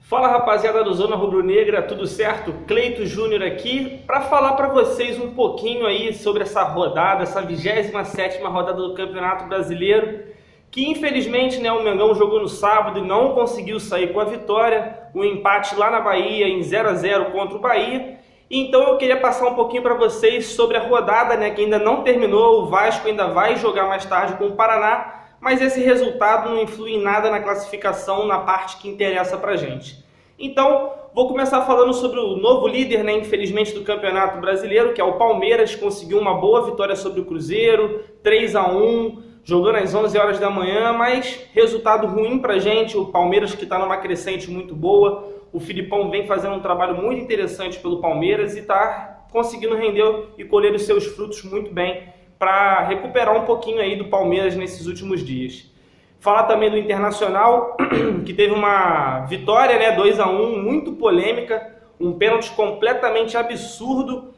Fala rapaziada do Zona Rubro-Negra, tudo certo? Cleito Júnior aqui para falar para vocês um pouquinho aí sobre essa rodada, essa 27ª rodada do Campeonato Brasileiro, que infelizmente o Mengão jogou no sábado e não conseguiu sair com a vitória, um empate lá na Bahia em 0 a 0 contra o Bahia. Então eu queria passar um pouquinho para vocês sobre a rodada, que ainda não terminou. O Vasco ainda vai jogar mais tarde com o Paraná, mas esse resultado não influi em nada na classificação, na parte que interessa pra gente. Então, vou começar falando sobre o novo líder, infelizmente, do Campeonato Brasileiro, que é o Palmeiras. Conseguiu uma boa vitória sobre o Cruzeiro, 3 a 1, jogando às 11 horas da manhã, mas resultado ruim pra gente. O Palmeiras que está numa crescente muito boa, o Filipão vem fazendo um trabalho muito interessante pelo Palmeiras e está conseguindo render e colher os seus frutos muito bem, para recuperar um pouquinho aí do Palmeiras nesses últimos dias. Falar também do Internacional, que teve uma vitória, 2 a 1, muito polêmica, um pênalti completamente absurdo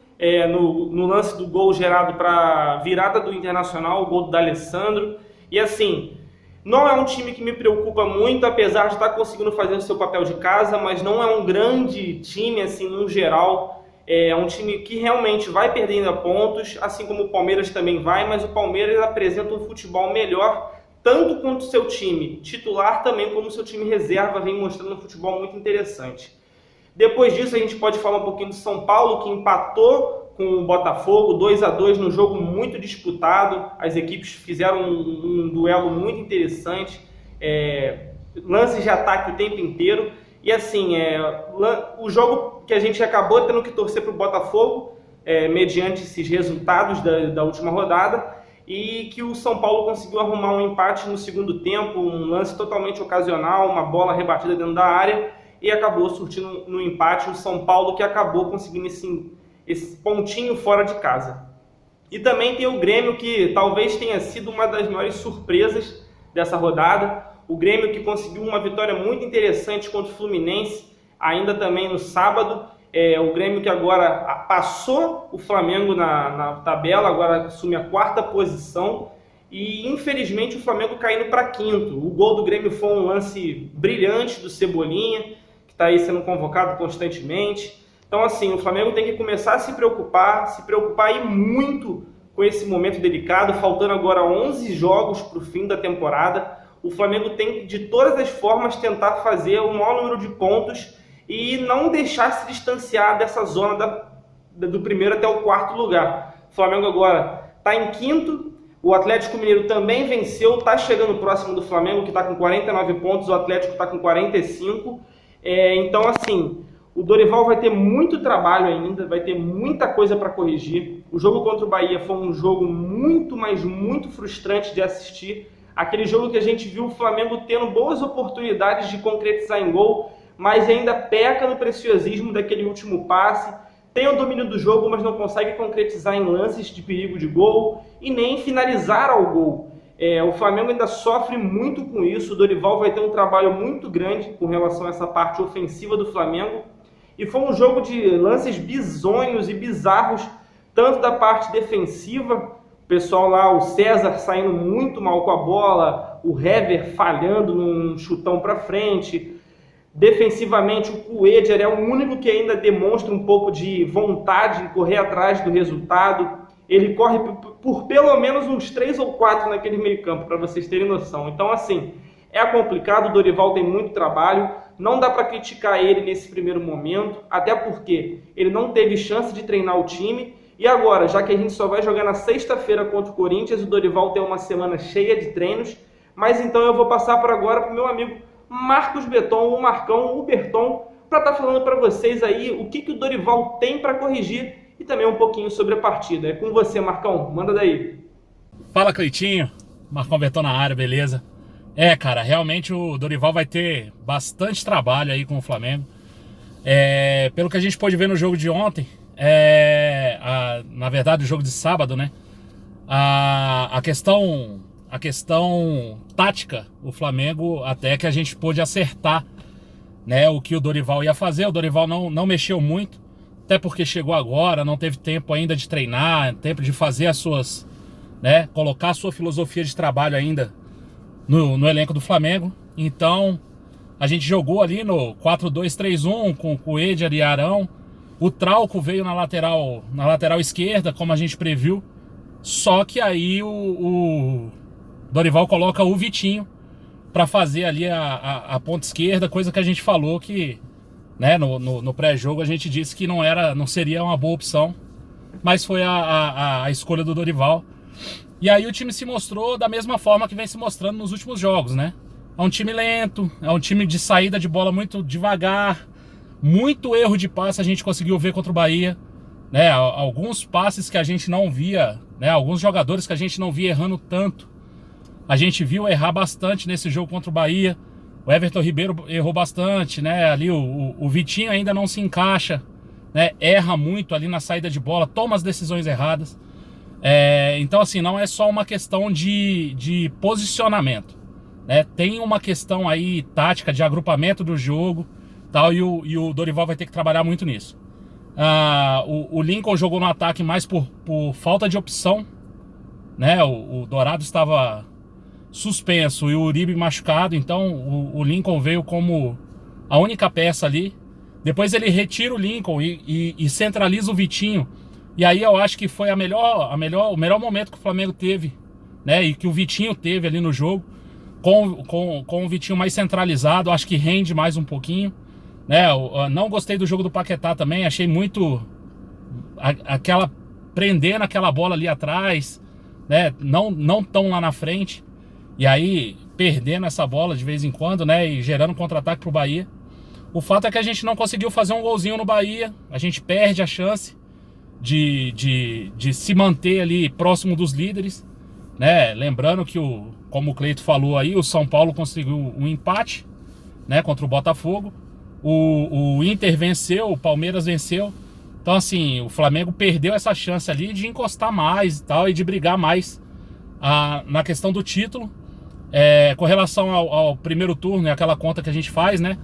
no lance do gol gerado para virada do Internacional, o gol do D'Alessandro. E assim, não é um time que me preocupa muito, apesar de estar conseguindo fazer o seu papel de casa, mas não é um grande time assim no geral. É um time que realmente vai perdendo pontos, assim como o Palmeiras também vai, mas o Palmeiras apresenta um futebol melhor, tanto quanto o seu time titular, também como o seu time reserva vem mostrando um futebol muito interessante. Depois disso a gente pode falar um pouquinho do São Paulo, que empatou com o Botafogo, 2 a 2 num jogo muito disputado. As equipes fizeram um duelo muito interessante, lances de ataque o tempo inteiro. E assim, o jogo que a gente acabou tendo que torcer para o Botafogo, mediante esses resultados da última rodada, e que o São Paulo conseguiu arrumar um empate no segundo tempo, um lance totalmente ocasional, uma bola rebatida dentro da área, e acabou surtindo no empate o São Paulo, que acabou conseguindo esse pontinho fora de casa. E também tem o Grêmio, que talvez tenha sido uma das maiores surpresas dessa rodada. O Grêmio que conseguiu uma vitória muito interessante contra o Fluminense, ainda também no sábado. O Grêmio que agora passou o Flamengo na tabela, agora assume a 4ª posição. E infelizmente o Flamengo caindo para 5º. O gol do Grêmio foi um lance brilhante do Cebolinha, que está aí sendo convocado constantemente. Então assim, o Flamengo tem que começar a se preocupar e muito com esse momento delicado, faltando agora 11 jogos para o fim da temporada. O Flamengo tem de todas as formas tentar fazer o maior número de pontos e não deixar se distanciar dessa zona do primeiro até o 4º lugar. O Flamengo agora está em 5º, o Atlético Mineiro também venceu, está chegando próximo do Flamengo, que está com 49 pontos, o Atlético está com 45. Então assim, o Dorival vai ter muito trabalho ainda, vai ter muita coisa para corrigir. O jogo contra o Bahia foi um jogo muito, mas muito frustrante de assistir. Aquele jogo que a gente viu o Flamengo tendo boas oportunidades de concretizar em gol, mas ainda peca no preciosismo daquele último passe. Tem o domínio do jogo, mas não consegue concretizar em lances de perigo de gol e nem finalizar ao gol. O Flamengo ainda sofre muito com isso. O Dorival vai ter um trabalho muito grande com relação a essa parte ofensiva do Flamengo. E foi um jogo de lances bizonhos e bizarros, tanto da parte defensiva, o pessoal lá, o César saindo muito mal com a bola, o Hever falhando num chutão para frente. Defensivamente, o Cuéllar é o único que ainda demonstra um pouco de vontade de correr atrás do resultado. Ele corre por pelo menos uns 3 ou 4 naquele meio campo, para vocês terem noção. Então, assim, é complicado, o Dorival tem muito trabalho, não dá para criticar ele nesse primeiro momento, até porque ele não teve chance de treinar o time. E agora, já que a gente só vai jogar na sexta-feira contra o Corinthians, o Dorival tem uma semana cheia de treinos. Mas então eu vou passar por agora para o meu amigo Marcos Beton, o Marcão, o Berton, para estar falando para vocês aí o que o Dorival tem para corrigir e também um pouquinho sobre a partida. É com você, Marcão, manda daí. Fala, Cleitinho, Marcão Beton na área, beleza? Cara, realmente o Dorival vai ter bastante trabalho aí com o Flamengo. Pelo que a gente pôde ver no jogo de ontem, na verdade o jogo de sábado, a questão tática, o Flamengo até que a gente pôde acertar, o que o Dorival ia fazer. O Dorival não mexeu muito, até porque chegou agora, não teve tempo ainda de treinar, tempo de fazer as suas, colocar a sua filosofia de trabalho ainda no elenco do Flamengo. Então A gente jogou ali no 4-2-3-1 com o Edgar e Arão. O Trauco veio na lateral esquerda, como a gente previu. Só que aí o Dorival coloca o Vitinho para fazer ali a ponta esquerda, coisa que a gente falou que, né, no pré-jogo a gente disse que não seria uma boa opção, mas foi a escolha do Dorival. E aí o time se mostrou da mesma forma que vem se mostrando nos últimos jogos, né? É um time lento, é um time de saída de bola muito devagar, muito erro de passe a gente conseguiu ver contra o Bahia, né? Alguns passes que a gente não via, né? Alguns jogadores que a gente não via errando tanto, a gente viu errar bastante nesse jogo contra o Bahia. O Everton Ribeiro errou bastante, né? Ali o Vitinho ainda não se encaixa, né? Erra muito ali na saída de bola, toma as decisões erradas. Então assim, não é só uma questão de posicionamento, né? Tem uma questão aí tática, de agrupamento do jogo, tal, e o Dorival vai ter que trabalhar muito nisso. O Lincoln jogou no ataque mais por falta de opção, né? O Dourado estava suspenso e o Uribe machucado, então o Lincoln veio como a única peça ali. Depois ele retira o Lincoln e centraliza o Vitinho. E aí eu acho que foi o melhor momento que o Flamengo teve, né? E que o Vitinho teve ali no jogo, com o Vitinho mais centralizado. Acho que rende mais um pouquinho, né? Eu não gostei do jogo do Paquetá também, achei muito prendendo aquela bola ali atrás, né? Não tão lá na frente. E aí perdendo essa bola de vez em quando, né? E gerando contra-ataque pro Bahia. O fato é que a gente não conseguiu fazer um golzinho no Bahia, a gente perde a chance de se manter ali próximo dos líderes, né? Lembrando que, como o Cleito falou aí, o São Paulo conseguiu um empate, né, contra o Botafogo. O Inter venceu, o Palmeiras venceu. Então assim, o Flamengo perdeu essa chance ali de encostar mais e tal, e de brigar mais na questão do título. Com relação ao primeiro turno, é aquela conta que a gente faz, né?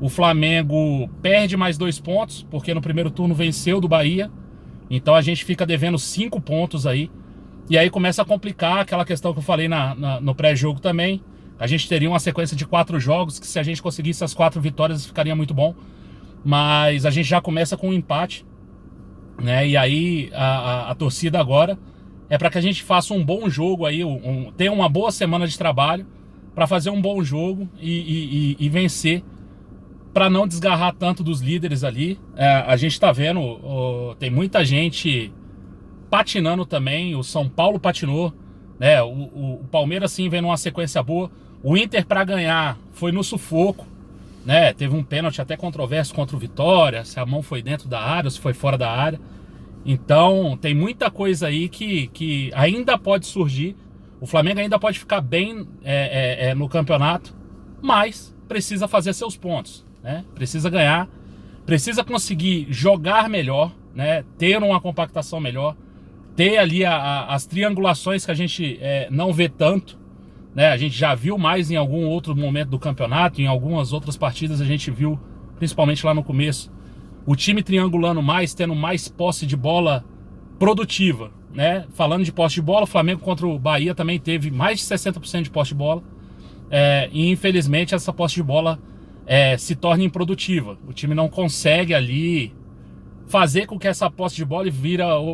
O Flamengo perde mais 2 pontos, porque no primeiro turno venceu do Bahia. Então a gente fica devendo 5 pontos aí. E aí começa a complicar aquela questão que eu falei no pré-jogo também. A gente teria uma sequência de 4 jogos, que se a gente conseguisse as 4 vitórias ficaria muito bom. Mas a gente já começa com um empate, né? E aí a torcida agora é para que a gente faça um bom jogo aí, tenha uma boa semana de trabalho para fazer um bom jogo e vencer, para não desgarrar tanto dos líderes ali. A gente tá vendo, tem muita gente patinando também. O São Paulo patinou, né? O Palmeiras sim vem numa sequência boa. O Inter, para ganhar, foi no sufoco, né? Teve um pênalti até controverso contra o Vitória, se a mão foi dentro da área ou se foi fora da área. Então tem muita coisa aí que ainda pode surgir. O Flamengo ainda pode ficar bem no campeonato, mas precisa fazer seus pontos, né? Precisa ganhar, precisa conseguir jogar melhor, né? Ter uma compactação melhor, ter ali as triangulações que a gente não vê tanto, né? A gente já viu mais em algum outro momento do campeonato, em algumas outras partidas a gente viu, principalmente lá no começo, o time triangulando mais, tendo mais posse de bola produtiva, né? Falando de posse de bola, o Flamengo contra o Bahia também teve mais de 60% de posse de bola, e infelizmente essa posse de bola se torna improdutiva. O time não consegue ali fazer com que essa posse de bola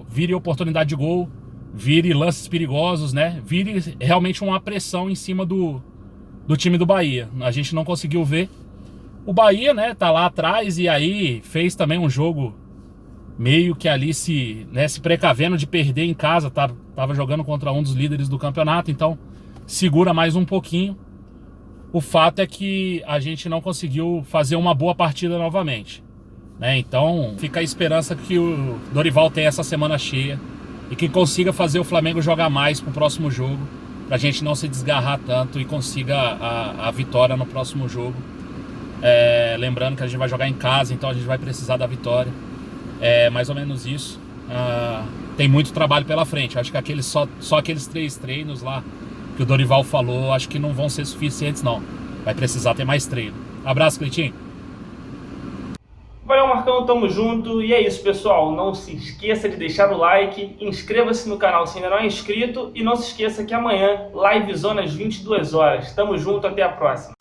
vire oportunidade de gol, vire lances perigosos, né? Vire realmente uma pressão em cima do time do Bahia. A gente não conseguiu ver. O Bahia, né, tá lá atrás e aí fez também um jogo meio que ali se precavendo de perder em casa. Tava jogando contra um dos líderes do campeonato, então segura mais um pouquinho. O fato é que a gente não conseguiu fazer uma boa partida novamente, né? Então fica a esperança que o Dorival tenha essa semana cheia e que consiga fazer o Flamengo jogar mais pro próximo jogo, pra gente não se desgarrar tanto e consiga a vitória no próximo jogo. Lembrando que a gente vai jogar em casa, então a gente vai precisar da vitória. Mais ou menos isso. Tem muito trabalho pela frente. Acho que só aqueles 3 treinos lá que o Dorival falou, acho que não vão ser suficientes não. Vai precisar ter mais treino. Abraço, Cleitinho. Valeu, Marcão, tamo junto. E é isso, pessoal. Não se esqueça de deixar o like, inscreva-se no canal se ainda não é inscrito e não se esqueça que amanhã, livezona às 22 horas. Tamo junto, até a próxima.